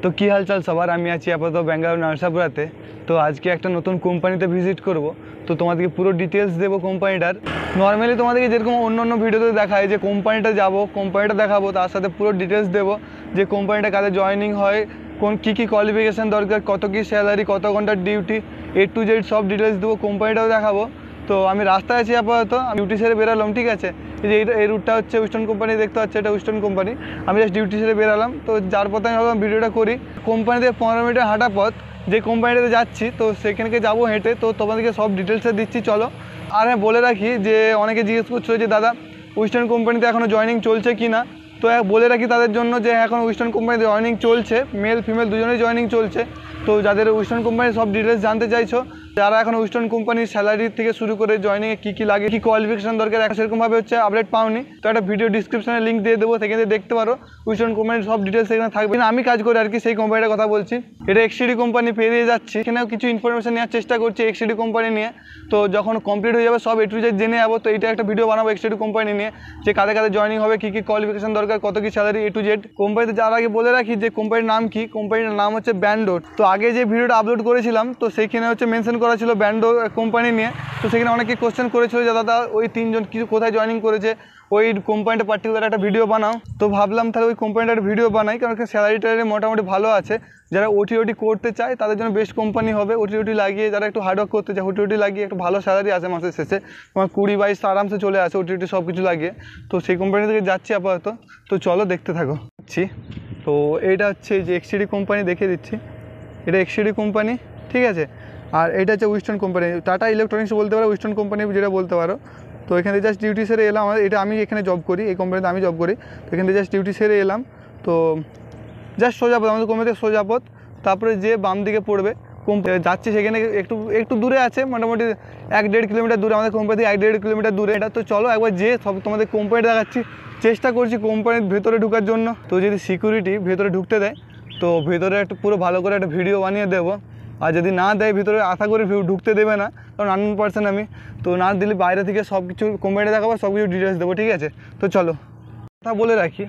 তো কি হালচাল সবার, আমি আছি আপাতত ব্যাঙ্গালোর নার্সাপুরাতে। তো আজকে একটা নতুন কোম্পানিতে ভিজিট করব। তো তোমাদেরকে পুরো ডিটেলস দেবো কোম্পানিটার। নর্মালি তোমাদেরকে যেরকম অন্য অন্য ভিডিওতে দেখায় যে কোম্পানিটা যাব, কোম্পানিটা দেখাবো, তার সাথে পুরো ডিটেলস দেবো যে কোম্পানিটা কাদের জয়েনিং হয়, কী কী কোয়ালিফিকেশান দরকার, কত কী স্যালারি, কত ঘন্টার ডিউটি, A to Z সব ডিটেলস দেবো, কোম্পানিটাও দেখাবো। তো আমি রাস্তায় আছি আপাতত, আমি ডিউটি সেরে বেরালাম, ঠিক আছে। এই রুটটা হচ্ছে ওয়েস্টার্ন কোম্পানি, দেখতে পাচ্ছি এটা ওয়েস্টার্ন কোম্পানি। আমি জাস্ট ডিউটি সেরে বেরালাম, তো যার পথে আমি ভাবলাম ভিডিওটা করি। কোম্পানিতে 15 মিনিটের হাঁটা পথ, যে কোম্পানিটাতে যাচ্ছি তো সেখানকে যাবো হেঁটে। তো তোমাদেরকে সব ডিটেলসে দিচ্ছি, চলো। আর হ্যাঁ, বলে রাখি যে অনেকে জিজ্ঞেস করছো যে দাদা ওয়েস্টার্ন কোম্পানিতে এখনও জয়েনিং চলছে কি না। তো বলে রাখি তাদের জন্য যে এখন ওয়েস্টার্ন কোম্পানিতে জয়েনিং চলছে, মেল ফিমেল দুজনেই জয়েনিং চলছে। তো যাদের ওয়েস্টার্ন কোম্পানির সব ডিটেলস জানতে চাইছো, যারা এখন ওয়েস্টার্ন কোম্পানির স্যালারি থেকে শুরু করে জয়েনিংয়ে কী কী লাগে, কী কোয়ালিফিকেশান দরকার, সেরকমভাবে হচ্ছে আপডেট পাওনি, তো একটা ভিডিও ডিসক্রিপশনে লিঙ্ক দিয়ে দেবো, সেখানে দেখতে পারো। ওয়েস্টার্ন কোম্পানির সব ডিটেলস এখানে থাকবে। আমি কাজ করি আর কি, সেই কোম্পানিটার কথা বলছি। এটা এক্সিডি কোম্পানি, পেরিয়ে যাচ্ছি, এখানেও কিছু ইনফরমেশন নেওয়ার চেষ্টা করছি এক্সিডি কোম্পানি নিয়ে। তো যখন কমপ্লিট হয়ে যাবে সব A to Z জেনে যাবো। তো এটা একটা ভিডিও বানাবো এক্সিডি কোম্পানি নিয়ে, যে কাদের কাদের জয়েনিং হবে, কী কী কোয়ালিফিকেশান দরকার, কত কী স্যালারি, A to Z। কোম্পানিতে যার আগে বলে রাখি যে কোম্পানির নাম কি, কোম্পানির নাম হচ্ছে ব্যান্ডো। তো আগে যে ভিডিওটা আপলোড করেছিলাম তো সেইখানে হচ্ছে মেনশন করা ছিল ব্যান্ডো কোম্পানি নিয়ে। তো সেখানে অনেকে কোশ্চেন করেছিল যে দাদা ওই তিনজন কিছু কোথায় জয়েনিং করেছে, ওই কোম্পানিটা পার্টিকুলার একটা ভিডিও বানাও। তো ভাবলাম তাহলে ওই কোম্পানিটার ভিডিও বানাই, কারণ স্যালারি ট্যালারি মোটামুটি ভালো আছে। যারা ওটি করতে চায় তাদের জন্য বেস্ট কোম্পানি হবে। ওটি লাগিয়ে যারা একটু হার্ডওয়ার্ক করতে চায়, ওটি লাগিয়ে একটু ভালো স্যালারি আসে মাসের শেষে, তোমার 20-22 আরামসে চলে আসে ওটি সব কিছু লাগিয়ে। তো সেই কোম্পানি থেকে যাচ্ছি আপাতত। তো চলো দেখতে থাকো। তো এইটা হচ্ছে যে এক্সিডি কোম্পানি, দেখিয়ে দিচ্ছি। এটা এক্সিডি কোম্পানি, ঠিক আছে। আর এটা হচ্ছে ওয়েস্টার্ন কোম্পানি, টাটা ইলেকট্রনিক্স বলতে পারো, ওয়েস্টার্ন কোম্পানি যেটা বলতে পারো। তো এখানে জাস্ট ডিউটি সেরে এলাম। এটা আমি এখানে জব করি, এই কোম্পানিতে আমি জব করি। তো এখান থেকে জাস্ট ডিউটি সেরে এলাম। তো জাস্ট সোজা পথ, আমাদের কোম্পানিতে সোজা পথ, তারপরে যে বাম দিকে পড়বে যাচ্ছি সেখানে একটু দূরে আছে, মোটামুটি 1-1.5 কিলোমিটার দূরে আমাদের কোম্পানি থেকে, 1-1.5 কিলোমিটার দূরে এটা। তো চলো একবার যে সব তোমাদের কোম্পানি দেখাচ্ছি, চেষ্টা করছি কোম্পানির ভেতরে ঢোকার জন্য। তো যদি সিকিউরিটি ভেতরে ঢুকতে দেয় তো ভেতরে একটা পুরো ভালো করে একটা ভিডিও বানিয়ে দেবো। আর যদি না দেয় ভিতরে, আশা করি ঢুকতে দেবে না, কারণ আননোন পার্সন আমি। তো না দিলে বাইরে থেকে সব কিছু কোম্পানিটা দেখাবো, সব কিছু ডিটেলস দেবো, ঠিক আছে। তো চলো কথা বলে রাখি,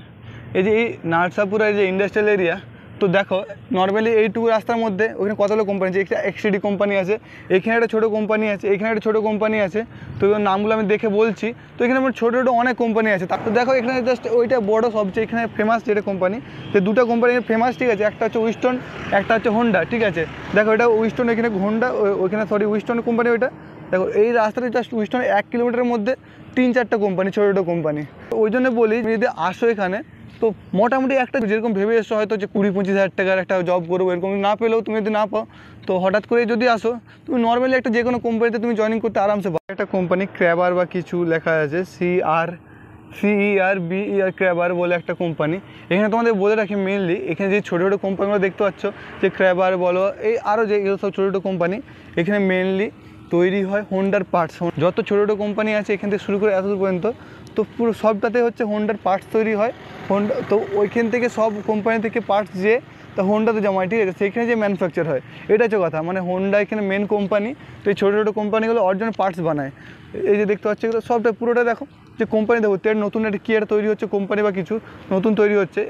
এই যে এই নার্সাপুরা যে ইন্ডাস্ট্রিয়াল এরিয়া, তো দেখো নর্মালি এইটুকু রাস্তার মধ্যে ওখানে কতগুলো কোম্পানি আছে। একটা এক্সিডি কোম্পানি আছে, এখানে একটা ছোটো কোম্পানি আছে, এখানে একটা ছোটো কোম্পানি আছে। তো ওই নামগুলো আমি দেখে বলছি। তো এখানে আমার ছোটো ছোটো অনেক কোম্পানি আছে। তারপর দেখো এখানে জাস্ট ওইটা বড়ো সবচেয়ে এখানে ফেমাস যেটা কোম্পানি, যে দুটো কোম্পানি ফেমাস, ঠিক আছে। একটা হচ্ছে ওয়েস্টার্ন, একটা হচ্ছে হোন্ডা, ঠিক আছে। দেখো এটা ওয়েস্টার্ন, এখানে হোন্ডা, ওইখানে ওয়েস্টার্ন কোম্পানি ওইটা। দেখো এই রাস্তাটা জাস্ট ওয়েস্টার্ন 1 কিলোমিটারের মধ্যে 3-4টা কোম্পানি, ছোটো ছোটো কোম্পানি। ওই জন্য বলি যদি আসো এখানে, তো মোটামুটি একটা যেরকম ভেবে এসো হয়তো যে 20-25 হাজার টাকার একটা জব করবো, এরকম না পেলেও তুমি যদি না পাও, তো হঠাৎ করে যদি আসো তুমি নর্মালি একটা যে কোনো কোম্পানিতে তুমি জয়েনিং করতে আরামসে পারো। একটা কোম্পানি ক্র্যাবার বা কিছু লেখা আছে, CRBER ক্র্যাবার বলে একটা কোম্পানি। এখানে তোমাদের বলে রাখি মেনলি এখানে যে ছোটো ছোটো কোম্পানিগুলো দেখতে পাচ্ছ, যে ক্র্যাবার বলো, এই আরও যে সব ছোটো ছোটো কোম্পানি, এখানে মেনলি তৈরি হয় হোন্ডার পার্টস। যত ছোটো ছোটো কোম্পানি আছে এখান থেকে শুরু করে এতদূর পর্যন্ত, তো পুরো সবটাতে হচ্ছে হোন্ডার পার্টস তৈরি হয়। হোন্ডা, তো ওইখান থেকে সব কোম্পানি থেকে পার্টস যে তা হোন্ডাতে জমা হয়, ঠিক আছে। সেখানে যে ম্যানুফ্যাকচার হয়, এটা হচ্ছে কথা। মানে হোন্ডা এখানে মেন কোম্পানি, তো এই ছোটো ছোটো কোম্পানিগুলো অরিজিনাল পার্টস বানায়। এই যে দেখতে পাচ্ছি এগুলো সবটা পুরোটা দেখো, যে কোম্পানি দেখো নতুন একটা কি একটা তৈরি হচ্ছে, কোম্পানি বা কিছু নতুন তৈরি হচ্ছে।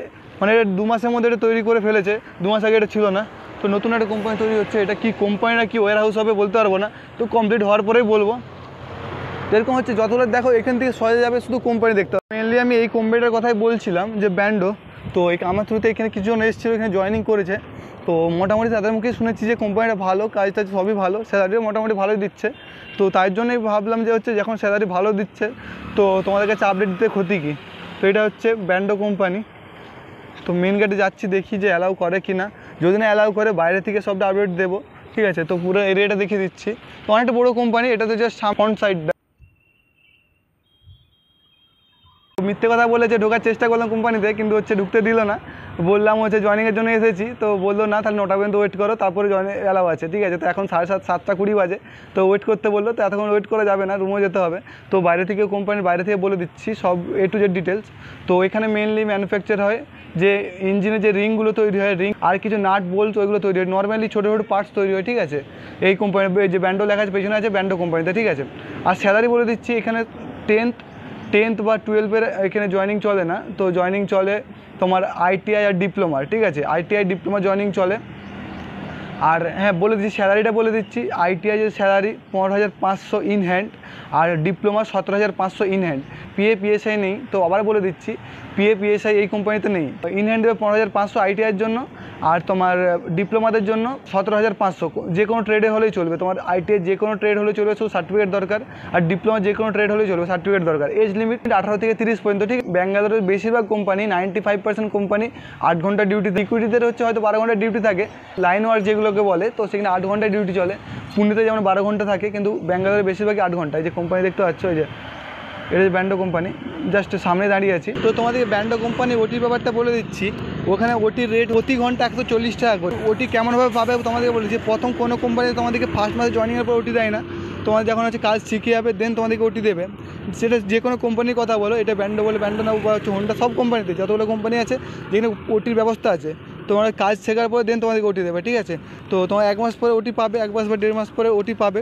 মানে এটা 2 মাসের মধ্যে এটা তৈরি করে ফেলেছে, 2 মাস আগে এটা ছিল না। তো নতুন একটা কোম্পানি তৈরি হচ্ছে। এটা কি কোম্পানি না কি ওয়্যার হাউস হবে বলতে পারবো না, তো কমপ্লিট হওয়ার পরেই বলবো। এরকম হচ্ছে যতগুলো দেখো এখান থেকে সরে যাবে শুধু কোম্পানি দেখতে হবে। মেনলি আমি এই কোম্পানিটার কথাই বলছিলাম, যে ব্যান্ডো। তো আমার থ্রুতে এখানে কিছুজন এসেছিলো, এখানে জয়েনিং করেছে। তো মোটামুটি তাদের মুখে শুনেছি যে কোম্পানিটা ভালো, কাজ টাজ সবই ভালো, স্যালারিও মোটামুটি ভালোই দিচ্ছে। তো তাই জন্যই ভাবলাম যে হচ্ছে যখন স্যালারি ভালো দিচ্ছে তো তোমাদের কাছে আপডেট দিতে ক্ষতি কী। তো এটা হচ্ছে ব্যান্ডো কোম্পানি। তো মেন গেটে যাচ্ছি, দেখি যে অ্যালাউ করে কি না। যদি না অ্যালাউ করে বাইরে থেকে সবটা আপডেট দেবো, ঠিক আছে। তো পুরো এরিয়াটা দেখিয়ে দিচ্ছি। তো অনেকটা বড়ো কোম্পানি, এটা তো জাস্ট ফ্রন্ট সাইডটা। মিথ্যে কথা বলেছে, ঢোকার চেষ্টা করলাম কোম্পানিতে, কিন্তু হচ্ছে ঢুকতে দিল না। বললাম হচ্ছে জয়েনিংয়ের জন্য এসেছি, তো বললো না তাহলে 9টা পর্যন্ত ওয়েট করো, তারপরে জয়েন অ্যালাউ আছে, ঠিক আছে। তো এখন 7:30, 7:20 বাজে, তো ওয়েট করতে বললো। তো এতক্ষণ ওয়েট করা যাবে না, রুমও যেতে হবে। তো বাইরে থেকে কোম্পানির বাইরে থেকে বলে দিচ্ছি সব A to Z ডিটেলস। তো এখানে মেনলি ম্যানুফ্যাকচার হয় যে ইঞ্জিনের যে রিংগুলো তৈরি হয়, রিং আর কিছু নাট বোল্ট, ওইগুলো তৈরি হয়। নর্মালি ছোটো ছোটো পার্টস তৈরি হয়, ঠিক আছে। এই কোম্পানি যে ব্যান্ডো লেখা আছে পেছনে আছে, ব্যান্ডো কোম্পানিতে, ঠিক আছে। আর স্যালারি বলে দিচ্ছি, এখানে 10th বা 12-এর এখানে জয়েনিং চলে না। তো জয়েনিং চলে তোমার ITI আর ডিপ্লোমার, ঠিক আছে, ITI ডিপ্লোমা জয়েনিং চলে। আর হ্যাঁ বলে দিচ্ছি, স্যালারিটা বলে দিচ্ছি, ITI এর স্যালারি 15,500 ইন হ্যান্ড, আর diploma 17,500 in hand. PF PSI নেই, তো আবার বলে দিচ্ছি PF PSI এই কোম্পানিতে নেই। ইন হ্যান্ড দেবে 15,500 ITI এর জন্য, আর তোমার ডিপ্লোমাদের জন্য 17,500। যে কোনো ট্রেডে হলেই চলবে, তোমার ITI যে কোনো ট্রেড হলে চলবে, শুধু সার্টিফিকেট দরকার। আর ডিপ্লোমা যে কোনো ট্রেড হলেই চলবে, সার্টিফিকেট দরকার। এজ লিমিট 18 থেকে 30 পর্যন্ত, ঠিক। ব্যাঙ্গালোরের বেশিরভাগ কোম্পানি 95% কোম্পানি 8 ঘন্টা ডিউটি, সিকিউরিটিদের হচ্ছে হয়তো 12 ঘন্টা ডিউটি থাকে, লাইন ওয়ার্ক যেগুলোকে বলে, তো সেখানে 8 ঘন্টা ডিউটি চলে। পুনেতে যেমন 12 ঘন্টা থাকে, কিন্তু ব্যাঙ্গালোরে বেশিরভাগই 8 ঘন্টা। এই যে কোম্পানি দেখতে পাচ্ছ, ওই যে এটা যে ব্যান্ডো কোম্পানি, জাস্ট সামনে দাঁড়িয়ে আছি। তো তোমাদেরকে ব্যান্ডো কোম্পানি ওটির ব্যাপারটা বলে দিচ্ছি। ওখানে ওটির রেট প্রতি ঘন্টা 140 টাকা করে। ওটি কেমনভাবে পাবে তোমাদেরকে বলেছি। প্রথম কোনো কোম্পানি তোমাদেরকে ফার্স্ট মাসে জয়েনিংয়ের পর ওটি দেয় না, তোমাদের যখন হচ্ছে কাজ শিখে যাবে দেন তোমাদেরকে ওটি দেবে। সেটা যে কোনো কোম্পানির কথা বলো, এটা ব্যান্ডো বলে, ব্যান্ডো না বা হচ্ছে হোন্ডা, সব কোম্পানিতে যতগুলো কোম্পানি আছে যেখানে ওটির ব্যবস্থা আছে, তোমার কাজ শেখার পরে দেন তোমাদেরকে ওটি দেবে, ঠিক আছে। তো তোমার 1 মাস পরে ওটি পাবে, 1 মাস বা 1.5 মাস পরে ওটি পাবে।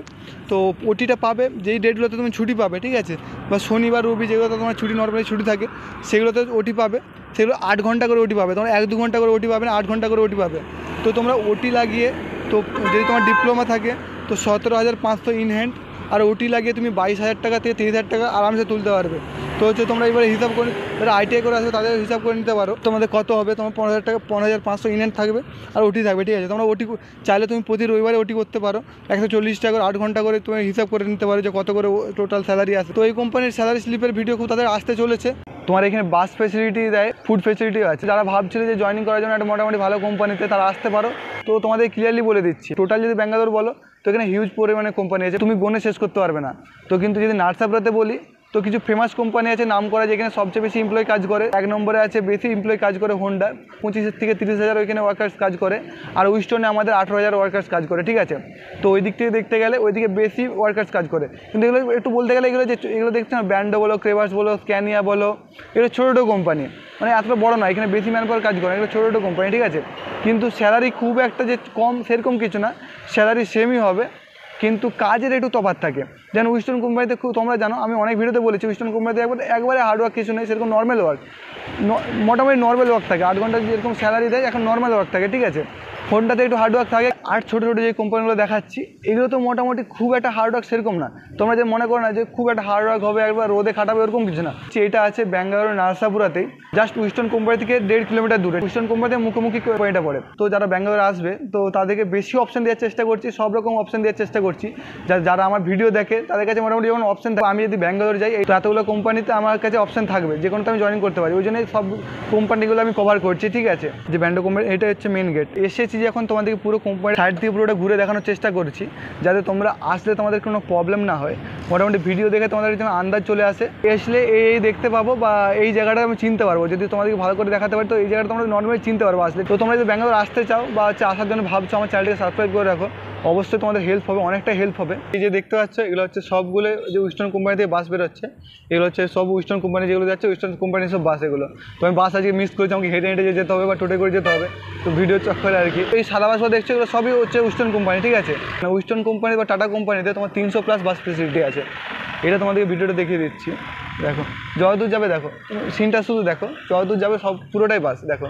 তো ওটিটা পাবে যেই ডেটগুলোতে তুমি ছুটি পাবে, ঠিক আছে, বা শনিবার রবি যেগুলোতে তোমার ছুটি নর্মালি ছুটি থাকে সেগুলোতে ওটি পাবে। সেগুলো 8 ঘন্টা করে ওটি পাবে, তোমরা 1-2 ঘন্টা করে ওটি পাবে না, 8 ঘন্টা করে ওটি পাবে। তো তোমরা ওটি লাগিয়ে, তো যদি তোমার ডিপ্লোমা থাকে তো 17,500 ইন হ্যান্ড, আর ওটি লাগিয়ে তুমি 22,000 টাকা থেকে 30,000 টাকা আরামসে তুলতে পারবে। তো হচ্ছে তোমরা এবারে হিসাব করে, যারা ITI করে আসবে তাদের হিসাব করে নিতে পারো তোমাদের কত হবে। তোমার 15,000 টাকা, 15,500 ইন হ্যান্ড থাকবে, আর ওটি থাকবে, ঠিক আছে। তোমরা ওটি চাইলে তুমি প্রতি রবিবারে ওটি করতে পারো, 140 টাকা করে 8 ঘন্টা করে তুমি হিসাব করে নিতে পারো যে কত করে টোটাল স্যালারি আসে। তো এই কোম্পানির স্যালারি স্লিপের ভিডিও খুব তাদের আসতে চলেছে। তোমার এখানে বাস ফেসিলিটি দেয়, ফুড ফেসিলিটিও আছে। যারা ভাবছিল যে জয়েনিং করার জন্য একটা মোটামুটি ভালো কোম্পানিতে, তারা আসতে পারো। তো তোমাদের ক্লিয়ারলি বলে দিচ্ছি, টোটাল যদি ব্যাঙ্গালোর বলো তো এখানে হিউজ পরিমাণে কোম্পানি আছে, তুমি গনে শেষ করতে পারবে না। তো কিন্তু যদি নার্সাপুরাতে বলি তো কিছু ফেমাস কোম্পানি আছে নাম করা, যেখানে সবচেয়ে বেশি এমপ্লয়ি কাজ করে। 1 নম্বরে আছে বেশি এমপ্লয়ি কাজ করে হোন্ডা, 25 থেকে 30,000 ওইখানে ওয়ার্কার্স কাজ করে। আর উইস্টনে আমাদের 18,000 ওয়ার্কার্স কাজ করে, ঠিক আছে। তো ওই দিক থেকে দেখতে গেলে ওইদিকে বেশি ওয়ার্কার্স কাজ করে। কিন্তু এগুলো একটু বলতে গেলে এগুলো দেখছো না, ব্যান্ডো বলো, ক্রেভার্স বলো, স্ক্যানিয়া বলো, এগুলো ছোটো ছোটো কোম্পানি, মানে এতটা বড় নয়, এখানে বেশি ম্যান পাওয়ার কাজ করে, এগুলো ছোটো ছোটো কোম্পানি, ঠিক আছে। কিন্তু স্যালারি খুব একটা যে কম সেরকম কিছু না, স্যালারি সেমই হবে, কিন্তু কাজের একটু তফাৎ থাকে। যেন উইস্টন কোম্পানিতে খুব, তোমরা জানো আমি অনেক ভিডিওতে বলেছি, উইস্টন কোম্পানিতে একবারে হার্ডওয়ার্ক কিছু নেই, সেরকম নর্মাল ওয়ার্ক, মোটামুটি নর্মাল ওয়ার্ক থাকে। 8 ঘন্টা যেরকম স্যালারি দেয় এখন নর্মাল ওয়ার্ক থাকে, ঠিক আছে। ফোনটাতে একটু হার্ডওয়ার্ক থাকে। আর ছোটো ছোটো যে কোম্পানিগুলো দেখাচ্ছি এগুলো তো মোটামুটি খুব একটা হার্ডওয়ার্ক সেরকম না। তোমরা যে মনে করো না যে খুব একটা হার্ডওয়ার্ক হবে, একবার রোদে খাটাবে, এরকম কিছু না। এটা আছে ব্যাঙ্গালোর নার্সাপুরাতেই, জাস্ট উইস্টন কোম্পানি থেকে 1.5 কিলোমিটার দূরে। উইস্টন কোম্পানিতে মুখোমুখি কোম্পানিটা পড়ে। তো যারা ব্যাঙ্গালোরে আসবে তো তাদেরকে বেশি অপশন দেওয়ার চেষ্টা করছি, সব রকম অপশন দেওয়ার চেষ্টা করছি। যারা আমার ভিডিও দেখে তাদের কাছে মোটামুটি যেমন অপশন থাকে, আমি যদি ব্যাঙ্গালোর যাই তো এতগুলো কোম্পানিতে আমার কাছে অপশন থাকবে, যে কোনোটা আমি জয়েন করতে পারি। ওই জন্যই সব কোম্পানিগুলো আমি কভার করছি, ঠিক আছে। যে ব্যান্ডো কোম্পানি, এটা হচ্ছে মেন গেট। এসেছি যে এখন তোমাদেরকে পুরো কোম্পানি সাইড দিয়ে পুরোটা ঘুরে দেখানোর চেষ্টা করছি, যাতে তোমরা আসলে তোমাদের কোনো প্রবলেম না হয়। মোটামুটি ভিডিও দেখে তোমাদের যেন আন্দাজ চলে আসে, আসলে এই দেখতে পাবো বা এই জায়গাটা আমি চিনতে পারবো। যদি তোমাদেরকে ভালো করে দেখাতে পারি তো এই জায়গাটা তোমরা নর্মালি চিনতে পারবো আসলে। তো তোমরা যদি ব্যাঙ্গালোর আসতে চাও বা হচ্ছে আসার জন্য ভাবছো, আমার চ্যানেলটাকে সাবস্ক্রাইব করে রাখো, অবশ্যই তোমাদের হেল্প হবে, অনেকটা হেল্প হবে। এই যে দেখতে পাচ্ছ এগুলো হচ্ছে সবগুলো যে উইস্টন কোম্পানি থেকে বাস বেরোচ্ছে, এগুলো হচ্ছে সব উইস্টন কোম্পানি যেগুলো যাচ্ছে, উইস্টন কোম্পানির সব বাস এগুলো। তো আমি বাস আজকে মিস করেছি, আমাকে হেঁটে হেঁটে যেতে হবে বা টোটো করে যেতে হবে, তো ভিডিও চক্করে আর কি। এই সাদা বাসগুলো দেখছো এগুলো সবই হচ্ছে উইস্টন কোম্পানি, ঠিক আছে। উইস্টন কোম্পানি বা টাটা কোম্পানিতে তোমার 300+ বাস ফেসিলিটি আছে। এটা তোমাদেরকে ভিডিওটা দেখিয়ে দিচ্ছি, দেখো যতদূর যাবে, দেখো সিনটা শুধু দেখো, যতদূর যাবে সব পুরোটাই বাস। দেখো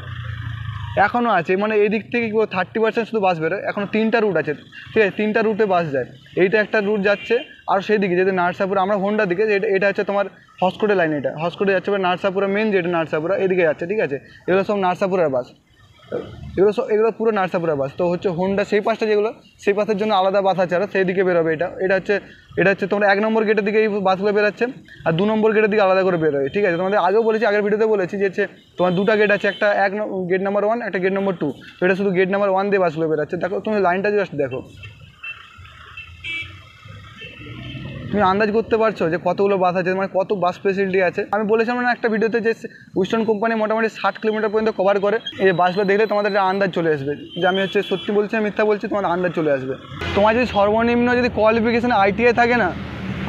এখনও আছে, মানে এই দিক থেকে 30% শুধু বাস বেরোয়। এখনও 3টা রুট আছে, ঠিক আছে, 3টা রুটে বাস যায়। এইটা একটা রুট যাচ্ছে, আর সেই দিকে যেটা নার্সাপুর, আমরা হোন্ডার দিকে, এটা হচ্ছে তোমার হসকোটে লাইন, এটা হসকোটে যাচ্ছে, নার্সাপুরা মেন যেটা নার্সাপুরা এদিকে যাচ্ছে, ঠিক আছে। এগুলো সব নার্সাপুরের বাস, এগুলো পুরো নার্সাপুরা বাস। তো হচ্ছে হোন্ডা সেই পাশটা যেগুলো, সেই পাশের জন্য আলাদা বাস আছে, আর সেই দিকে বেরোবে। এটা হচ্ছে তোমার 1 নম্বর গেটের দিকে এই বাসগুলো বেরোচ্ছে, আর 2 নম্বর গেটের দিকে আলাদা করে বেরোয়, ঠিক আছে। তোমাদের আগেও বলেছি, আগের ভিডিওতে বলেছি যে হচ্ছে তোমার 2টা গেট আছে, একটা গেট নাম্বার 1, একটা গেট নাম্বার 2। তো এটা শুধু গেট নাম্বার 1 দিয়ে বাসগুলো বেরোচ্ছে। দেখো তুমি লাইনটা জাস্ট দেখো, তুমি আন্দাজ করতে পারছো যে কতগুলো বাস আছে, মানে কত বাস ফেসিলিটি আছে। আমি বলেছিলাম না একটা ভিডিওতে যে উইস্টন কোম্পানি মোটামুটি 60 কিলোমিটার পর্যন্ত কভার করে। এই বাসগুলো দেখলে তোমাদের আন্দাজ চলে আসবে যে আমি হচ্ছে সত্যি বলছি মিথ্যা বলছি, তোমার আন্দাজ চলে আসবে। তোমার যদি সর্বনিম্ন যদি কোয়ালিফিকেশান ITI থাকে না,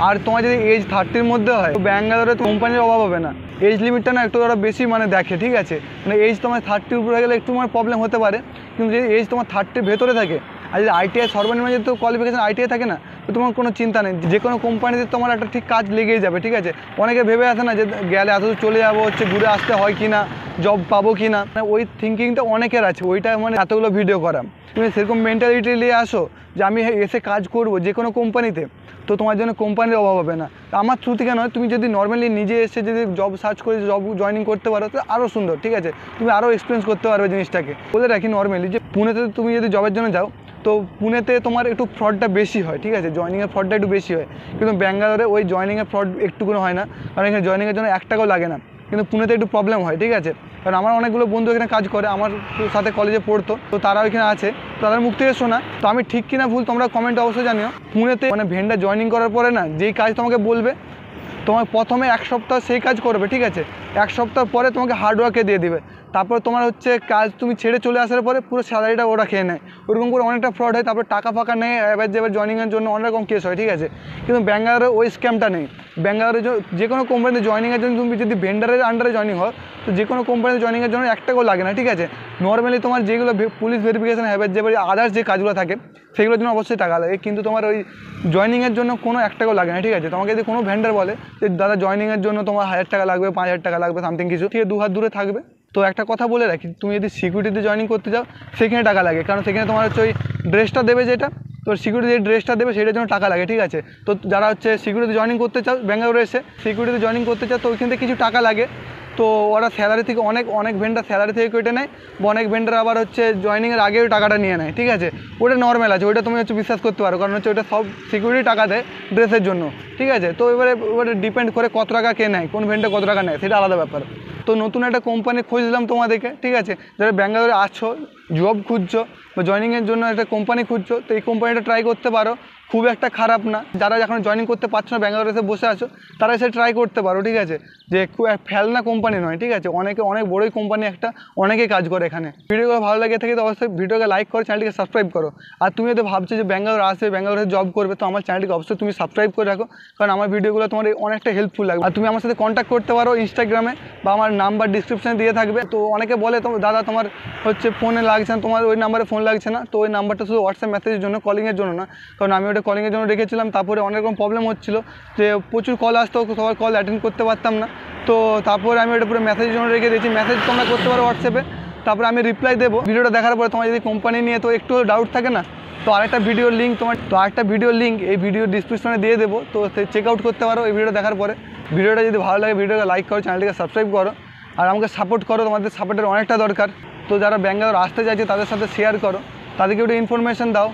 আর তোমার যদি এজ 30-র মধ্যে হয়, তো ব্যাঙ্গালোরে কোম্পানির অভাব হবে না। এজ লিমিটটা না একটু ওরা বেশি মানে দেখে, ঠিক আছে। মানে এজ তোমার 30-র উপরে গেলে একটু মানে প্রবলেম হতে পারে, কিন্তু যদি এজ তোমার 30-র ভেতরে থাকে, আর যদি ITI সর্বনিম্ন যদি কোয়ালিফিকেশান ITI থাকে না, তো তোমার কোনো চিন্তা নেই, যে কোনো কোম্পানিতে তোমার একটা ঠিক কাজ লেগেই যাবে, ঠিক আছে। অনেকে ভেবে আসে না যে গেলে এত চলে যাবো, হচ্ছে ঘুরে আসতে হয় কি না, জব পাবো কি না, ওই থিঙ্কিংটা অনেকের আছে, ওইটা মানে এতগুলো ভিডিও করা। তুমি সেরকম মেন্টালিটি নিয়ে আসো যে আমি এসে কাজ করবো যে কোনো কোম্পানিতে, তো তোমার জন্য কোম্পানির অভাব হবে না। আমার থ্রু থেকে নয়, তুমি যদি নর্মালি নিজে এসে যদি জব সার্চ করে জব জয়েনিং করতে পারো তো আরও সুন্দর, ঠিক আছে। তুমি আরও এক্সপিরিয়েন্স করতে পারবে জিনিসটাকে। বলে রাখি নর্মালি যে পুনেতে তুমি যদি জবের জন্য যাও, তো পুনেতে তোমার একটু ফ্রডটা বেশি হয়, ঠিক আছে, জয়েনিংয়ের ফ্রডটা একটু বেশি হয়। কিন্তু ব্যাঙ্গালোরে ওই জয়েনিংয়ের ফ্রড একটুকুনো হয় না, কারণ এখানে জয়েনিংয়ের জন্য 1 টাকাও লাগে না। কিন্তু পুনেতে একটু প্রবলেম হয়, ঠিক আছে। কারণ আমার অনেকগুলো বন্ধু এখানে কাজ করে, আমার সাথে কলেজে পড়তো, তো তারা ওইখানে আছে, তো তাদের মুখ থেকে শোনা। তো আমি ঠিক কিনা ভুল তোমরা কমেন্টে অবশ্যই জানিও। পুনেতে মানে ভেন্ডার জয়েনিং করার পরে না, যেই কাজ তোমাকে বলবে, তোমার প্রথমে 1 সপ্তাহ সেই কাজ করবে, ঠিক আছে। 1 সপ্তাহ পরে তোমাকে হার্ডওয়ার্কে দিয়ে দিবে। তারপর তোমার হচ্ছে কাজ তুমি ছেড়ে চলে আসার পরে পুরো স্যালারিটা ওরা খেয়ে নেয়। ওরকম করে অনেকটা ফ্রড হয়। তারপর টাকা ফাঁকা নেয়, এবার জয়েনিংয়ের জন্য অনেক রকম কেস হয়, ঠিক আছে। কিন্তু ব্যাঙ্গালোরে ওই স্ক্যামটা নেই। ব্যাঙ্গালোরে যে কোনো কোম্পানিতে জয়েনিংয়ের জন্য তুমি যদি ভেন্ডারের আন্ডারে জয়েনিং হয়, তো যে কোনো কোম্পানিতে জয়েনিংয়ের জন্য 1 টাকাও লাগে না, ঠিক আছে। নর্মালি তোমার যেগুলো পুলিশ ভেরিফিকেশন হ্যাবেট যে আদার্স যে কাজগুলো থাকে সেগুলোর জন্য অবশ্যই টাকা লাগে, কিন্তু তোমার ওই জয়েনিংয়ের জন্য কোনো 1 টাকাও লাগে না, ঠিক আছে। তোমাকে যদি কোনো ভেন্ডার বলে যে দাদা জয়েনিংয়ের জন্য তোমার 1000 টাকা লাগবে, 5000 টাকা লাগবে, সামথিং কিছু, ঠিক 2 হাত দূরে থাকবে। তো একটা কথা বলে রাখি, তুমি যদি সিকিউরিটিতে জয়েনিং করতে যাও সেখানে টাকা লাগে, কারণ সেখানে তোমার হচ্ছে ওই ড্রেসটা দেবে, যেটা তো সিকিউরিটি যে ড্রেসটা দেবে সেটার জন্য টাকা লাগে, ঠিক আছে। তো যারা হচ্ছে সিকিউরিটিতে জয়েনিং করতে চাও, ব্যাঙ্গালোরে এসে সিকিউরিটিতে জয়েনিং করতে চাও, তো ওইখান থেকে কিছু টাকা লাগে। তো ওরা স্যালারি থেকে অনেক ভেন্ডার স্যালারি থেকে কেটে নেয়, বা অনেক ভেন্ডার আবার হচ্ছে জয়েনিংয়ের আগেও টাকাটা নিয়ে নেয়, ঠিক আছে। ওটা নর্মাল আছে, ওইটা তুমি হচ্ছে বিশ্বাস করতে পারো, কারণ হচ্ছে ওইটা সব সিকিউরিটি টাকা দেয় ড্রেসের জন্য, ঠিক আছে। তো এবারে ডিপেন্ড করে কত টাকা কে নেয়, কোন ভেন্ডার কত টাকা নেয়, সেটা আলাদা ব্যাপার। তো নতুন একটা কোম্পানি খুঁজলাম তোমাদেরকে, ঠিক আছে। যারা ব্যাঙ্গালোরে আছো, জব খুঁজছো বা জয়েনিংয়ের জন্য একটা কোম্পানি খুঁজছো, তো এই কোম্পানিটা ট্রাই করতে পারো, খুব একটা খারাপ না। যারা এখন জয়েনিং করতে পারছো না, ব্যাঙ্গালোরে এসে বসে আছো, তারা এসে ট্রাই করতে পারো, ঠিক আছে। যে খুব ফেলনা কোম্পানি নয়, ঠিক আছে, অনেক বড়ই কোম্পানি একটা, অনেকেই কাজ করে এখানে। ভিডিওগুলো ভালো লাগে থাকে তো অবশ্যই ভিডিওকে লাইক করো, চ্যানেলটিকে সাবস্ক্রাইব করো। আর তুমি যদি ভাবছো যে ব্যাঙ্গালোর আসবে, ব্যাঙ্গালোরে জব করবে, তো আমার চ্যানেলটিকে অবশ্যই তুমি সাবস্ক্রাইব করে রাখো, কারণ আমার ভিডিওগুলো তোমার অনেকটা হেল্পফুল লাগবে। আর তুমি আমার সাথে কন্ট্যাক্ট করতে পারো ইনস্টাগ্রামে, বা আমার নাম্বার ডিসক্রিপশানে দিয়ে থাকবে। তো অনেকে বলে তো দাদা তোমার হচ্ছে ফোনে লাগছে না, তোমার ওই নাম্বারে ফোন লাগছে না, তো ওই নাম্বারটা শুধু হোয়াটসঅ্যাপ মেসেজের জন্য, কলিংয়ের জন্য না, কারণ আমি ওটা কলিংয়ের জন্য রেখেছিলাম। তারপরে অনেক রকম প্রবলেম হচ্ছিলো, যে প্রচুর কল আসতো, সবার কল অ্যাটেন্ড করতে পারতাম না। তো তারপরে আমি ওটা পুরো মেসেজের জন্য রেখে দিয়েছি। মেসেজ তোমরা করতে পারো হোয়াটসঅ্যাপে, তারপরে আমি রিপ্লাই দেবো। ভিডিওটা দেখার পরে তোমার যদি কোম্পানি নিয়ে তো একটু ডাউট থাকে না, তো আরেকটা ভিডিওর লিঙ্ক এই ভিডিও ডিসক্রিপশনে দিয়ে দেবো, তো চেক আউট করতে পারো এই ভিডিওটা দেখার পরে। ভিডিওটা যদি ভালো লাগে ভিডিওকে লাইক করো, চ্যানেলটিকে সাবস্ক্রাইব করো, আর আমাকে সাপোর্ট করো, তোমাদের সাপোর্টের অনেকটা দরকার। তো যারা ব্যাঙ্গালোর আসতে চাইছে তাদের সাথে শেয়ার করো, তাদেরকে একটু ইনফরমেশন দাও।